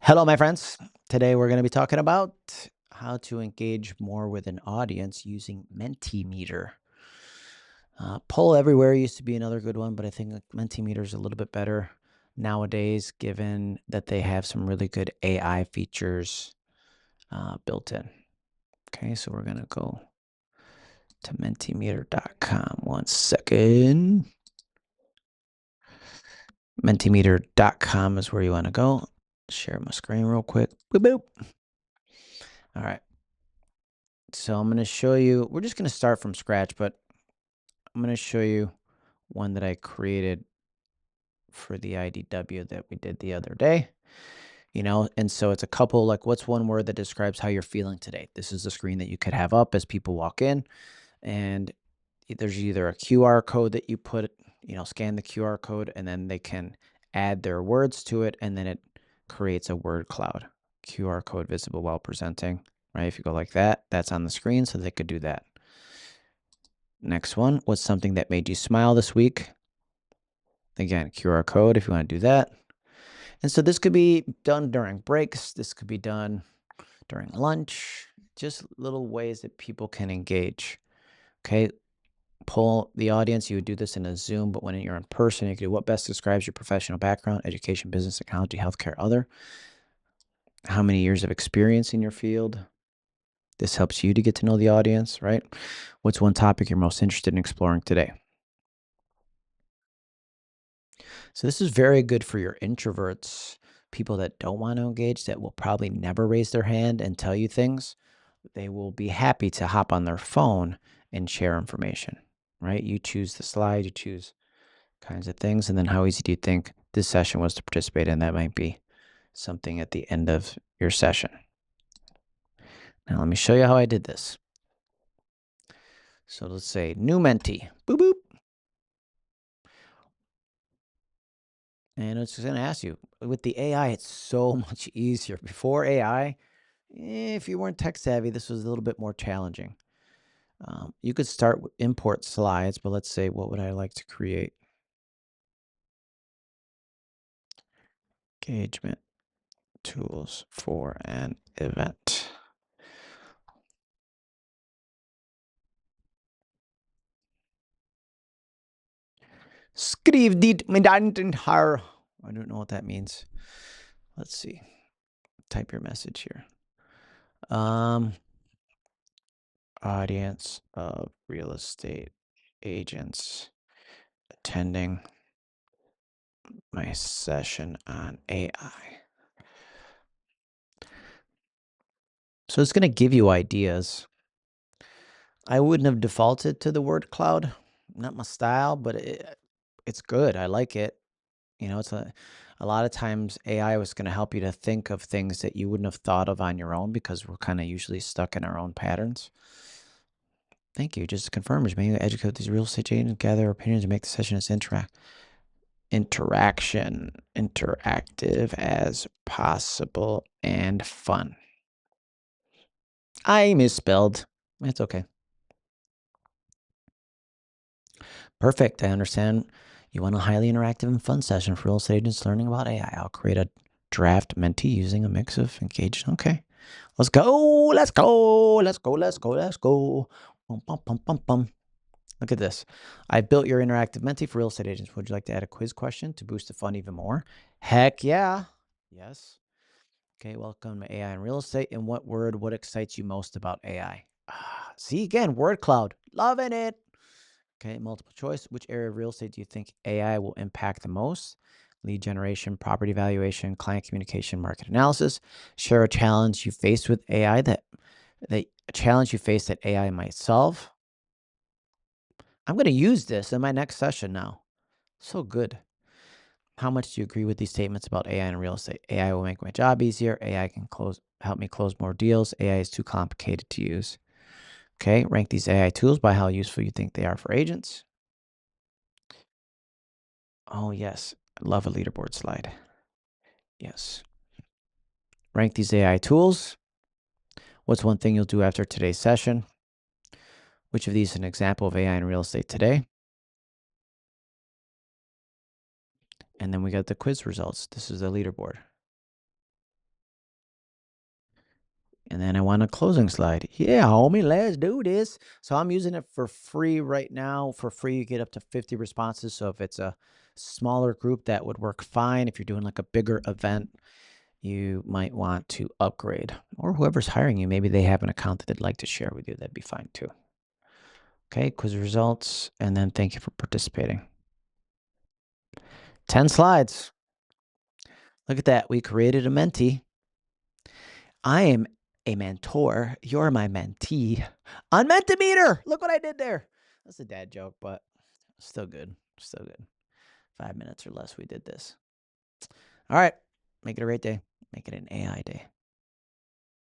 Hello, my friends. Today we're going to be talking about how to engage more with an audience using Mentimeter. Poll Everywhere used to be another good one, but I think Mentimeter is a little bit better nowadays, given that they have some really good AI features built in. Okay, so we're going to go to Mentimeter.com. One second. Mentimeter.com is where you want to go. Share my screen real quick. Boop, boop. All right. So I'm going to show you, we're just going to start from scratch, but I'm going to show you one that I created for the IDW that we did the other day, and so it's a couple, like, what's one word that describes how you're feeling today? This is the screen that you could have up as people walk in, and there's either a QR code that you put, scan the QR code, and then they can add their words to it, and then it creates a word cloud. QR code visible while presenting, right? If you go like that, that's on the screen, so they could do that. Next one, what's something that made you smile this week? Again, QR code if you want to do that. And so this could be done during breaks. This could be done during lunch. Just little ways that people can engage. Okay. Poll the audience. You would do this in a Zoom, but when you're in person, you could do what best describes your professional background, education, business, technology, healthcare, other. How many years of experience in your field? This helps you to get to know the audience, right? What's one topic you're most interested in exploring today? So this is very good for your introverts, people that don't want to engage, that will probably never raise their hand and tell you things. They will be happy to hop on their phone and share information, right? You choose the slide, you choose kinds of things, and then how easy do you think this session was to participate in? That might be something at the end of your session. Now let me show you how I did this. So let's say new mentee, boop, boop. And it's going to ask you, with the AI, it's so much easier. Before AI, if you weren't tech savvy, this was a little bit more challenging. You could start with import slides, but let's say, what would I like to create? Engagement tools for an event. Skriv dit med har. I don't know what that means. Let's see. Type your message here. Audience of real estate agents attending my session on AI. So it's going to give you ideas. I wouldn't have defaulted to the word cloud. Not my style, but it's good. I like it. It's a lot of times AI was going to help you to think of things that you wouldn't have thought of on your own because we're kind of usually stuck in our own patterns. Thank you. Just to confirm, may you educate these real estate agents, gather opinions, and make the session as interactive as possible and fun. I misspelled. It's okay. Perfect. I understand you want a highly interactive and fun session for real estate agents learning about AI. I'll create a draft mentee using a mix of engaged. Okay. Let's go. Let's go. Let's go. Let's go. Let's go. Bum, bum, bum, bum, bum. Look at this. I built your interactive mentee for real estate agents. Would you like to add a quiz question to boost the fun even more? Heck yeah. Yes. Okay. Welcome to AI and real estate. And what excites you most about AI? See, again, word cloud. Loving it. Okay, multiple choice. Which area of real estate do you think AI will impact the most? Lead generation, property valuation, client communication, market analysis. Share a challenge you faced with AI that a challenge you faced that AI might solve. I'm going to use this in my next session now. So good. How much do you agree with these statements about AI and real estate? AI will make my job easier. AI can help me close more deals. AI is too complicated to use. Okay, rank these AI tools by how useful you think they are for agents. Oh, yes. I love a leaderboard slide. Yes. Rank these AI tools. What's one thing you'll do after today's session? Which of these is an example of AI in real estate today? And then we got the quiz results. This is the leaderboard. And then I want a closing slide. Yeah, homie, let's do this. So I'm using it for free right now. For free, you get up to 50 responses. So if it's a smaller group, that would work fine. If you're doing like a bigger event, you might want to upgrade. Or whoever's hiring you, maybe they have an account that they'd like to share with you. That'd be fine too. Okay, quiz results, and then thank you for participating. 10 slides. Look at that. We created a mentee. I am a mentor. You're my mentee on Mentimeter. Look what I did there. That's a dad joke, but still good. Still good. 5 minutes or less we did this. All right. Make it a great day. Make it an AI day.